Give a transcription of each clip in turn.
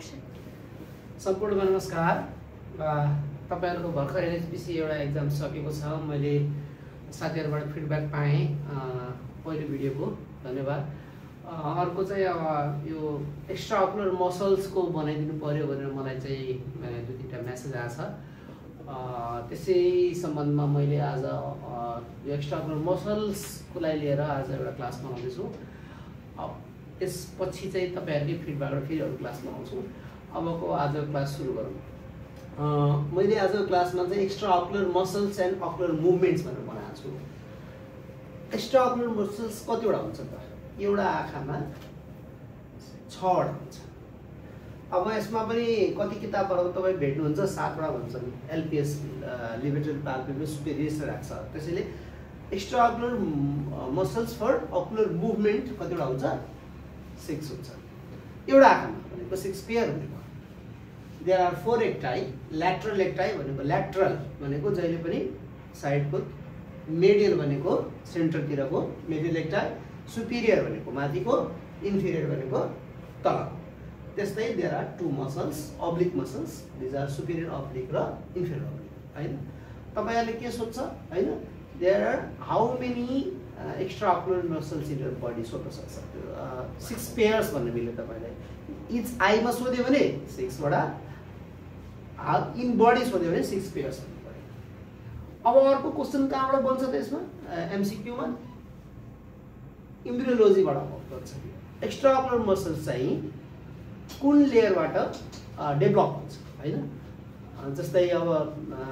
सम्पूर्णमा नमस्कार। तपाईहरुको भर्खर एनएचपीसी एउटा एक्जाम सकेको छ। मैले साथीहरुबाट फिडब्याक पाएँ पहिलो भिडियोको, धन्यवाद। अर्को चाहिँ अब यो एक्स्ट्रा अकुलर मसल्सको बनाइदिनु पर्यो भनेर मलाई चाहिँ दुई तीनटा मेसेज आछ। त्यसै सम्बन्धमा मैले आज यो एक्स्ट्रा अकुलर मसल्सको लागि लिएर आज एउटा क्लास बनाउँदै छु। त्यसपछि चाहिँ तपाईहरुकै फिडब्याकबाट फेरि अरु क्लास बनाउँछु। अबको आज क्लास सुरु गरौँ। मैले आज क्लासमा चाहिँ extra ocular muscles and ocular movements भनेर बनाएको छु। एक्स्ट्रा अकुलर मसल्स कतिवटा हुन्छ त? एउटा आँखामा 6 वटा हुन्छ। अब यसमा पनि कति किताबहरुमा तपाई भेट्नुहुन्छ 7 वटा भन्छन्। एलपीएस लिमिटेड पाल्पेबल सुपेरियस राख्छ। त्यसैले extra ocular muscles for ocular movement कतिवटा हुन्छ? 6 हुन्छ। एउटा आँखामा भनेको 6 पेयर भनेको। There are 4 recti. Lateral recti भनेको ल्याटरल भनेको जहिले पनि साइडको, मेडियल भनेको सेन्टरतिरको मेडियल एक्टाइ, सुपिरियर भनेको माथिको, इन्फिरियर भनेको तल। त्यस्तै there are 2 muscles, oblique muscles. These are superior oblique र इन्फिरियर ऑब्लिक, हैन? तपाईहरुले के सोध्छ, हैन? There are how many extra ocular muscles in your body सोध्न सक्छ। 6 पेयर्स भन्ने मिल्यो तपाईलाई। इच आईमा सोध्यो भने 6 वटा, इन बडी सोध्यो भने 6 पेयर्स भन्नु पर्यो। अब अर्को क्वेशन कहाँबाट बन्छ त यसमा? एमसीक्यू मा इम्ब्रियोलोजीबाट बन्छ। एक्स्ट्रा अकुलर मसल्स चाहिँ कुन लेयरबाट डेभलप हुन्छ, हैन? जस्तै अब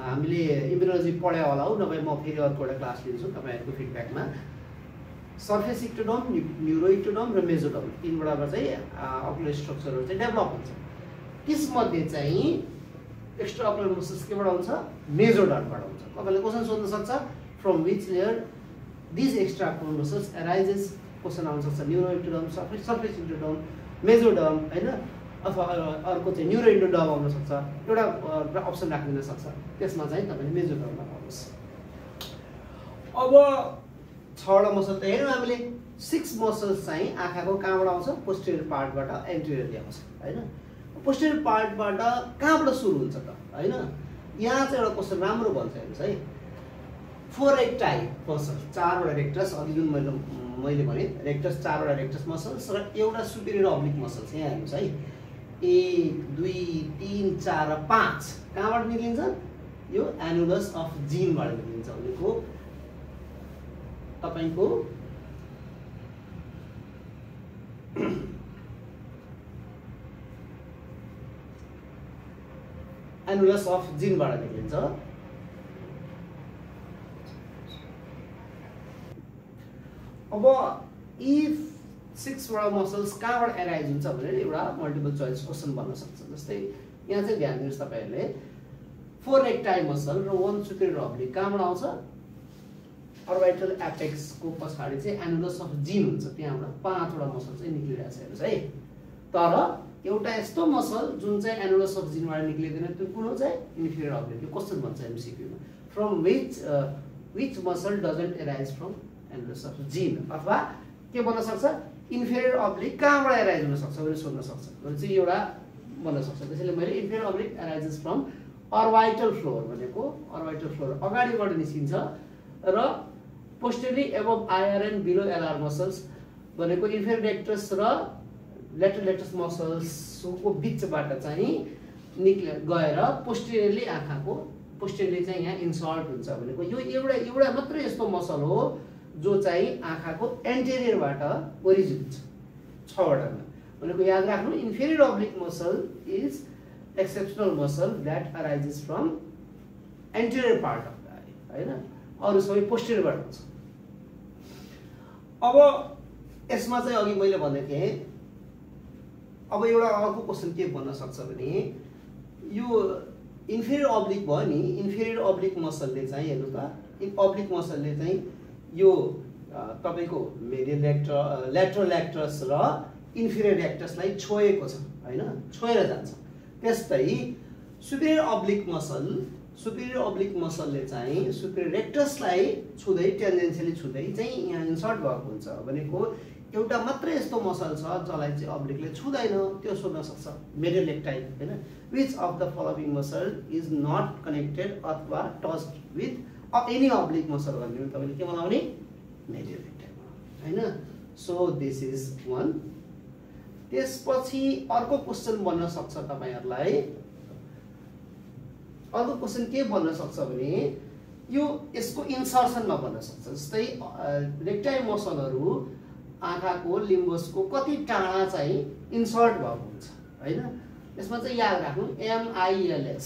हामीले इम्ब्रियोलोजी पढ्या होला हो, नभए म फेरि अर्को एउटा क्लास लिन्छु तपाईहरुको फिडब्याकमा। सर्फेस इक्टोडर्म, न्यूरोइक्टोडर्म र मेसोडर्म, तीनवटामा चाहिँ अकुलर स्ट्रक्चरहरु चाहिँ डेभलप हुन्छ। त्यसमध्ये चाहिँ एक्स्ट्रा अकुलर मसल्स केबाट हुन्छ? मेसोडर्मबाट हुन्छ। तपाईले क्वेशन सोध्न सक्छ, from which layer this extra ocular muscles arises? Question आउन सक्छ न्यूरोइक्टोडर्म, सर्फेस इक्टोडर्म, मेसोडर्म, हैन? अथवा अर्को चाहिँ न्यूरोइक्टोडर्म आउन सक्छ। एउटा अप्सन राख्दिन सक्छ। त्यसमा चाहिँ तपाईले मेसोडर्ममा पाउनुस्। अब 6 वटा मसल त हेर्नु हामीले। 6 मसल्स चाहिँ आँखाको कहाँबाट आउँछ? पोस्टेरियर पार्टबाट एन्टेरियरली आउँछ, हैन? पोस्टेरियर पार्टबाट कहाँबाट सुरु हुन्छ त, हैन? यहाँ चाहिँ एउटा क्वेशन राम्रो भन्छ हेर्नुस् है। 4 एक्टाइ मसल, 4 वटा रेक्टस, अघि जुन मैले भने रेक्टस 4 वटा रेक्टस मसल्स र एउटा सुपिरियर ऑब्लिक मसल्स। यहाँ हेर्नुस् है, 1 2 3 4 र 5 कहाँबाट निक्लिन्छ? यो एनुलस अफ जिनबाट निक्लिन्छ। भनेको तपाईको एनुलस अफ जिनबाट निक्लिन्छ। अब यी 6 वटा मसल्स कहाँबाट एराइज हुन्छ भनेर एउटा मल्टिपल चोइस क्वेशन बन्न सक्छ। जस्तै यहाँ चाहिँ ध्यान दिनुस् तपाईहरुले, 4 एक्टाइ मसल र 1 सुपिरियर ऑब्लिक कहाँबाट आउँछ? अर्बिटल एपेक्स को पछाडी चाहिँ एनुलस अफ जिन हुन्छ। त्यहाँबाट 5 वटा मसल चाहिँ निक्लिरहेछ हेर्नुस् है। तर एउटा यस्तो मसल जुन चाहिँ एनुलस अफ जिनबाट निक्लिदैन, त्यो कुन हो चाहिँ? Inferior oblique. यो क्वेशन भन्छ एमसीक्यू मा, from which muscle doesn't arise from annulus of जिन? अथवा के भन्न सक्छ? इन्फिरियर ऑब्लिक कहाँबाट एराइज हुन सक्छ भनेर सोध्न सक्छ। भने चाहिँ एउटा भन्न सक्छ। त्यसैले मैले inferior oblique arises from orbital floor भनेको, अर्बिटल फ्लोर अगाडिबाट निस्किन्छ र posteriorly above IR and below LR muscles भनेको इन्फिरियर रेक्टस र लेटरल रेक्टस मसल्सको बीचबाट चाहिँ गएर पोस्टेरियरली आँखाको पोस्टेरियरली चाहिँ यहाँ इन्सर्ट हुन्छ। भनेको यो एउटा मात्रै यस्तो मसल हो जो चाहिँ आँखाको एन्टेरियरबाट ओरिजिन हुन्छ 6 वटामा। भनेको याद राख्नु, inferior oblique muscle is exceptional muscle that arises from interior part of the I, हैन? अरु सबै पोस्टेरियरबाट हुन्छ। अब यसमा चाहिँ अघि मैले भनेको थिएँ, अब एउटा अर्को क्वेशन के भन्न सक्छ भने यो इन्फिरियर ऑब्लिक भयो नि, इन्फिरियर ऑब्लिक मसलले चाहिँ हेर्नु त, ऑब्लिक मसलले चाहिँ यो तपाईको मेडियल ल्याटरल रेक्टस र इन्फिरियर रेक्टसलाई छोएको छ, हैन? छोएर जान्छ। त्यस्तै सुपिरियर ऑब्लिक मसलले चाहिँ सुपिरियर रेक्टसलाई छुदै टेन्जेन्शियली छुदै चाहिँ यहाँ इन्सर्ट भएको हुन्छ। भनेको एउटा मात्रै यस्तो मसल छ जसलाई चाहिँ अब्लिकले छुँदैन, त्यो सोध्न सक्छ मेडियल लेग टाइप हैन। Which of the following muscle is not connected अथवा touched with any oblique muscle भन्ने तपाईले के बनाउने मेडियल लेग टाइप हैन। So this is one। त्यसपछि अर्को क्वेशन बन्न सक्छ तपाईहरुलाई। अर्को क्वेशन के बन्न सक्छ भने यो यसको इन्सर्सनमा बन्न सक्छ। जस्तै रेक्टाइल मसलहरु आँखाको लिम्बसको कति टाढा चाहिँ इन्सर्ट भएको हुन्छ हैन। यसमा चाहिँ याद राख्नु MILS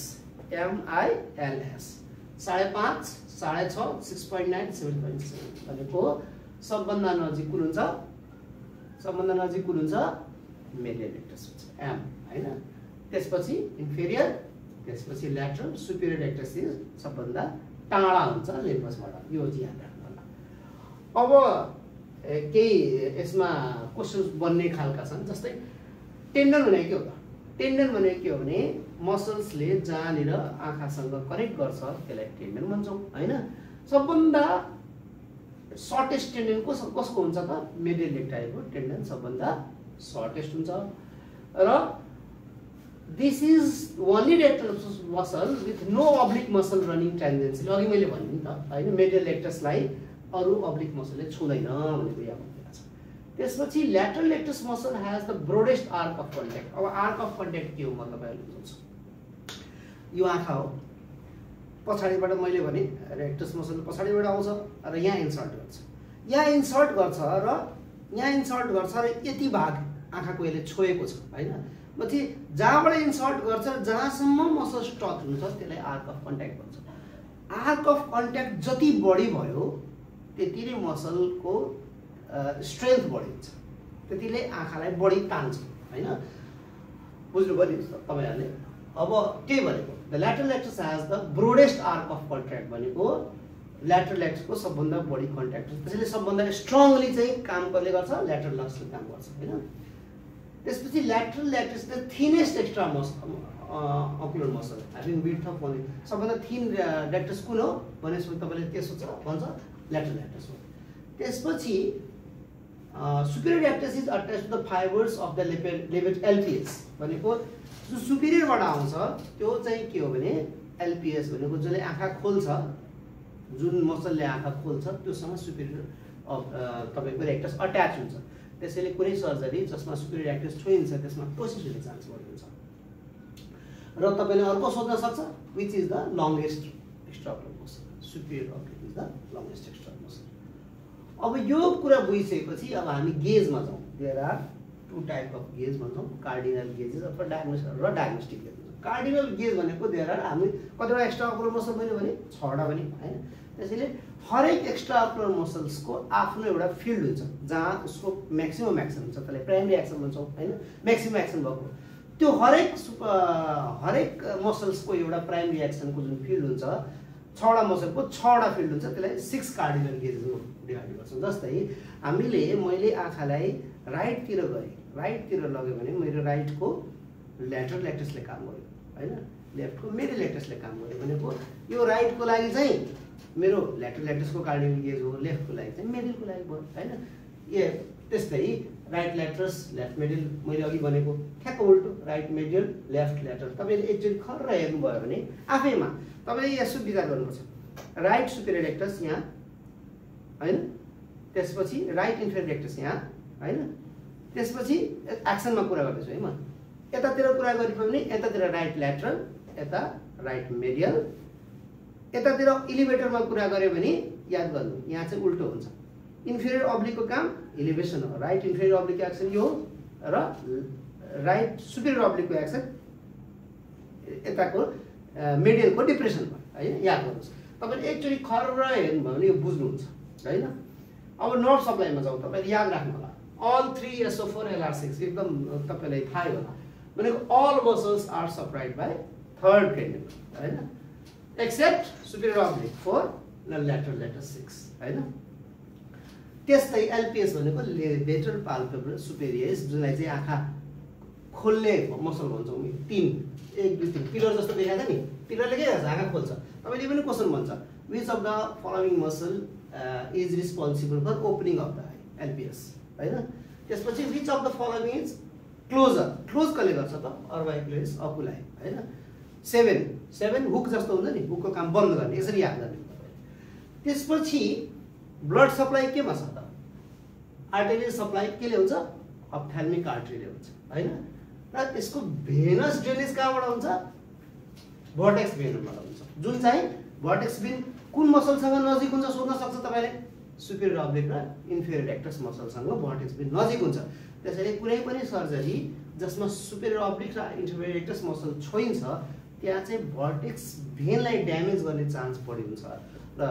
5.5, 6.5, 6.9, 7.7 भनेको सबभन्दा नजिक कुन हुन्छ? सबभन्दा नजिक कुन हुन्छ? मेडियल रेक्टस हुन्छ M हैन। त्यसपछि इन्फेरियर, त्यसपछि ल्याटरल, सुपिरियर रेक्टस सबभन्दा टाढा हुन्छ लिम्बसबाट। यो चाहिँ याद राख्नु होला। अब केही यसमा क्वेशन्स बन्ने खालका छन्। जस्तै टेन्डन भने के हो त? टेन्डन भने के हो भने मसल्सले जहाँनिर आँखासँग कनेक्ट गर्छ त्यसलाई टेन्डन भन्छौँ हैन। सबभन्दा सर्टेस्ट टेन्डन कसको हुन्छ त? मेडियल लेग टाइपको टेन्डन सबभन्दा सर्टेस्ट हुन्छ। र this is only rectal muscle with no oblique muscle running tendency. अघि मैले भने नि त हैन, मेडियल लेक्टसलाई अरु अब्लिक मसलले छुँदैन भनेको यहाँ भनेको छ। त्यसपछि lateral rectus muscle has the broadest arc of contact. अब आर्क अफ कन्ट्याक्ट के हो म तपाईहरुले बुझ्छु। यो आँखा हो, पछाडीबाट मैले भने रेक्टस मसल पछाडीबाट आउँछ र यहाँ इन्सर्ट गर्छ, यहाँ इन्सर्ट गर्छ र यहाँ इन्सर्ट गर्छ र यति भाग आँखाको यसले छोएको छ हैन। पछि जहाँबाट इन्सर्ट गर्छ जहाँसम्म मसल टच हुन्छ त्यसलाई आर्क अफ कन्ट्याक्ट भन्छ। आर्क अफ कन्ट्याक्ट जति बढी भयो त्यति नै मसलको स्ट्रेन्थ बढिन्छ, त्यतिले आँखालाई बढी तान्छ हैन। बुझ्नुभयो नि तपाईहरुले? अब के भनेको the lateral rectus has the broadest arc of contact भनेको ल्याटरल लेक्टसको सबभन्दा बढी कन्ट्याक्ट हुन्छ। त्यसैले सबभन्दा स्ट्रङली चाहिँ काम कसले गर्छ? ल्याटरल लेक्टसले काम गर्छ हैन। त्यसपछि lateral rectus the thinnest extra muscle ocular muscle having width of भने सबभन्दा थिन लेक्टस कुन हो भनेपछि तपाईले के सोच्छ भन्छ? ल्याटरल लेक्टस हो। त्यसपछि superior rectus is attached to the fibres of the लेबेट LPS भनेको जो सुपिरियरबाट आउँछ त्यो चाहिँ के हो भने LPS भनेको जसले आँखा खोल्छ, जुन मसलले आँखा खोल्छ त्योसँग सुपिरियर तपाईको रेक्टस अट्याच हुन्छ। त्यसैले कुनै सर्जरी जसमा सुपिरियर रेक्टस छोइन्छ त्यसमा प्रोसेस हुने चान्स बढी हुन्छ। र तपाईले अर्को सोध्न सक्छ which is the longest extraocular muscle? Superior oblique is the longest extraocular muscle. अब यो कुरा बुझिसकेपछि अब हामी गेजमा जाउँ। There are two type of gaze भन्छौँ, कार्डिनल गेजेस अथवा डायग्नोस्टिक गेज। कार्डिनल गेज भनेको देयर आर हामी कतिवटा एक्स्ट्राअकुलर मसल भने 6वटा पनि हैन। त्यसैले हरेक एक्स्ट्राअकुलर मसल्सको आफ्नो एउटा फिल्ड हुन्छ जहाँ उसको म्याक्सिमम एक्सन हुन्छ, त्यसलाई प्राइमरी एक्सन भन्छौँ हैन। म्याक्सिमम एक्सन भएको त्यो हरेक मसल्सको एउटा प्राइमरी एक्सनको जुन फिल्ड हुन्छ 6वटा मसलको 6वटा फिल्ड हुन्छ, त्यसलाई 6 कार्डिनल गेजमा डिभाइड गर्छौँ। जस्तै मैले आँखालाई राइटतिर गरे, राइटतिर लग्यो भने मेरो राइटको ल्याटरल लेक्टसले काम गर्यो हैन, लेफ्टको मिडल लेक्टसले काम गर्यो भनेको यो राइटको लागि चाहिँ मेरो ल्याटरल लेक्टसको कार्डिनल गेज हो, लेफ्टको लागि चाहिँ मिडलको लागि भयो हैन। त्यस्तै राइट ल्याटरस लेफ्ट मिडल मैले अघि भनेको ठ्याक्क उल्टो राइट मिडल लेफ्ट ल्याटरल। तपाईले एकचोटि खर्र हेर्नुभयो भने आफैमा तपाईले यसो विचार गर्नुपर्छ। राइट सुपिरियर रेक्टस यहाँ हैन, त्यसपछि राइट इन्फेरियर रेक्टस यहाँ हैन, त्यसपछि एक्सनमा कुरा गर्दैछु है म। यतातिर कुरा गरियो भने यतातिर राइट ल्याटरल, यता राइट मिडियल, यतातिर इलिभेटरमा कुरा गर्यो भने याद गर्नु यहाँ चाहिँ उल्टो हुन्छ। इन्फेरियर अब्लिकको काम इलिभेसन हो, राइट इन्फेरियर अब्लिक एक्सन यो र राइट सुपिरियर अब्लिकको एक्सन यताको मिडियलको डिप्रेसन भयो हैन। याद गर्नुहोस्, तपाईले एकचोटि खर्र हेर्नुभयो भने यो बुझ्नुहुन्छ हैन। अब नर्भ सप्लाईमा जाउँ। तपाईले याद राख्नु होला all 3 SO4 LR6 एकदम तपाईलाई थाहै होला भनेको all muscles are supplied by third cranial हैन, except superior oblique for lateral letter 6 हैन। त्यस्तै LPS भनेको लेटरल पाल्पेब्रल सुपेरियस जुनलाई चाहिँ आँखा खोल्ने मसल भन्छौँ। 3 1 2 3 पिलर जस्तो देखाएको नि, पिलरले के गर्छ? आँखा खोल्छ। तपाईले पनि क्वेशन भन्छ which of the following muscle is responsible for opening of the eye? LPS हैन। त्यसपछि which of the following is closer, close कसले गर्छ त अर्बाइकुलरिस अकुलाई हैन। 7 हुक जस्तो हुन्छ नि, हुकको काम बन्द गर्ने, यसरी याद गर्ने तपाईले। त्यसपछि ब्लड सप्लाई केमा छ त आर्टेरियल सप्लाई केले हुन्छ अप्थाल्मिक आर्टरीले हुन्छ हैन। र त्यसको भेनस ड्रेनेज कहाँबाट हुन्छ भर्टेक्स भेनबाट हुन्छ, जुन चाहिँ भर्टेक्स भेन कुन मसलसँग नजिक हुन्छ सोध्न सक्छ तपाईले, सुपिरियर अब्लिक र इन्फेरियर रेक्टस मसलसँग भर्टेक्स भेन नजिक हुन्छ। त्यसैले कुनै पनि सर्जरी जसमा सुपिरियर अब्लिक र इन्फेरियर रेक्टस मसल छोइन्छ त्यहाँ चाहिँ भर्टेक्स भेनलाई ड्यामेज गर्ने चान्स बढी हुन्छ र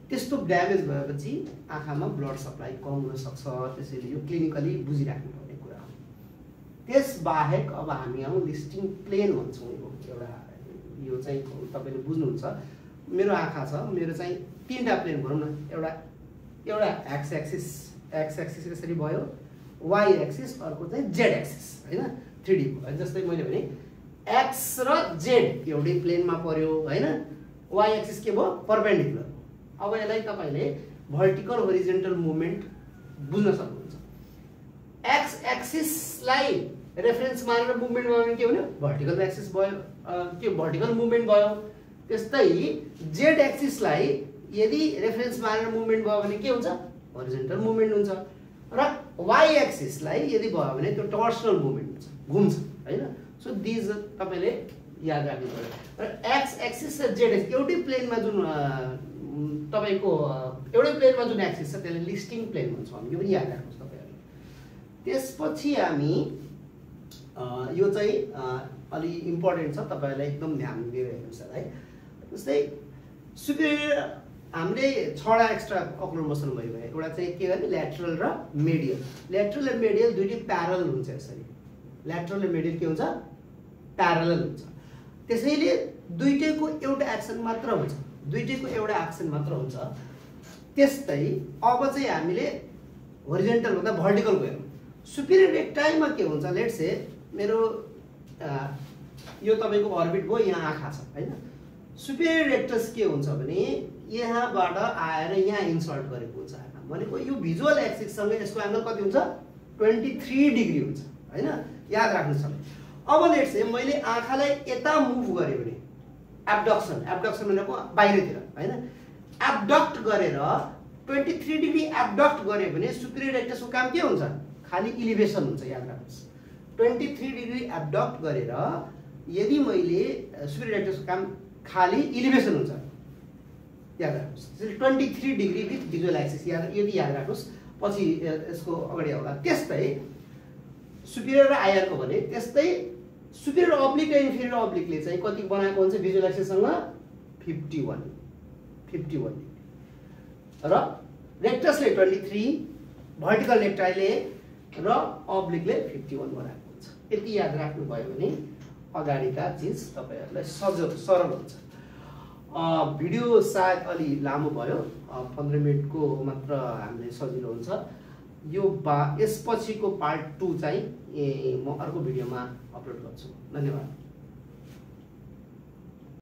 त्यस्तो ड्यामेज भएपछि आँखामा ब्लड सप्लाई कम हुन सक्छ। त्यसैले यो क्लिनिकली बुझिराख्नुपर्ने कुरा हो। त्यसबाहेक अब हामी आउँ लिस्टिङ प्लेन भन्छौँ, एउटा यो चाहिँ तपाईले बुझ्नुहुन्छ। मेरो आँखा छ, मेरो चाहिँ तीनटा प्लेन भनौँ न, एउटा एक्स एक्सिस यसरी भयो, वाइ एक्सिस, अर्को चाहिँ जेड एक्सिस हैन, 3D भयो। जस्तै मैले भने एक्स र जेड एउटै प्लेनमा पर्यो हैन, वाइ एक्सिस के भयो परपेन्डिकुलर। अब यसलाई तपाईले भर्टिकल होरिजेन्टल मुभमेन्ट बुझ्न सक्नुहुन्छ। एक्स एक्सिसलाई रेफरेन्स मानेर मुभमेन्ट भयो भने के हुने भर्टिकल एक्सिस भयो, के भर्टिकल मुभमेन्ट भयो। त्यस्तै जेड एक्सिसलाई यदि रेफरेन्स मानेर मुभमेन्ट भयो भने के हुन्छ होरिजेन्टल मुभमेन्ट हुन्छ। र वाइ एक्सिसलाई यदि भयो भने त्यो टर्सनल मुभमेन्ट हुन्छ, घुम्छ हैन। सो दिज तपाईले याद राख्नु पर्यो। र एक्स एक्सिस र जेड एक्सिस एउटै प्लेनमा जुन तपाईको एउटै प्लेनमा जुन एक्सिस छ त्यसलाई लिस्टिङ प्लेन भन्छौँ हामी, यो पनि याद राख्नुहोस् तपाईहरुले। त्यसपछि हामी यो चाहिँ अलि इम्पोर्टेन्ट छ, तपाईहरुलाई एकदम ध्यान दिएर हेर्नुहोस् है। जस्तै सुपिरियर हामीले 6वटा एक्स्ट्रा अकुलर मसल भयो, एउटा चाहिँ के गर्ने ल्याटरल र मेडियल। ल्याटरल र मेडियल दुईटै प्यारलल हुन्छ, यसरी ल्याटरल र मेडियल के हुन्छ प्यारलल हुन्छ। त्यसैले दुईटैको एउटा एक्सन मात्र हुन्छ, दुईटैको एउटा एक्सन मात्र हुन्छ। त्यस्तै अब चाहिँ हामीले होरिजेन्टल भन्दा भर्टिकल गयौँ। सुपिरियर रेक्टाइलमा के हुन्छ, लेट्स से मेरो यो तपाईको अर्बिट भयो, यहाँ आँखा छ हैन। सुपिरियर रेक्टस के हुन्छ भने यहाँबाट आएर यहाँ इन्सर्ट गरेको हुन्छ आँखा, भनेको यो भिजुअल एक्सिससँग यसको एंगल कति हुन्छ 23 डिग्री हुन्छ हैन, याद राख्नु छ। अब लेट्स से मैले आँखालाई यता मुभ गरे भने एब्डक्सन भनेको बाहिरतिर हैन, एब्डक्ट गरेर 23 डिग्री एब्डक्ट गरे भने सुपिरियर रेक्टसको काम के हुन्छ खाली इलिभेसन हुन्छ, याद राख्नुहोस्। 23 डिग्री एब्डक्ट गरेर यदि मैले सुपिरियर रेक्टसको काम खाली इलिभेसन हुन्छ, याद राख्नुहोस्। 23 डिग्री विथ भिजुअल एक्सिस, यदि याद राख्नुहोस्, पछि यसको अगाडि आउला। त्यस्तै सुपिरियर र आइआरको भने त्यस्तै सुपिरियर अब्लिक र इन्फेरियर अब्लिकले चाहिँ कति बनाएको हुन्छ भिजुअल एक्सिससँग 51 डिग्री र रेक्टसले 23, भर्टिकल रेक्टाइलले र अब्लिकले 51 बनाएको हुन्छ। यति याद राख्नु भयो भने अगाडिका चिज तपाईहरुलाई सरल हुन्छ। भिडियो सायद अलि लामो भयो, 15 मिनेटको मात्र हामीले सजिलो हुन्छ। यो यसपछिको पार्ट 2 चाहिँ म अर्को भिडियोमा अपलोड गर्छु। धन्यवाद।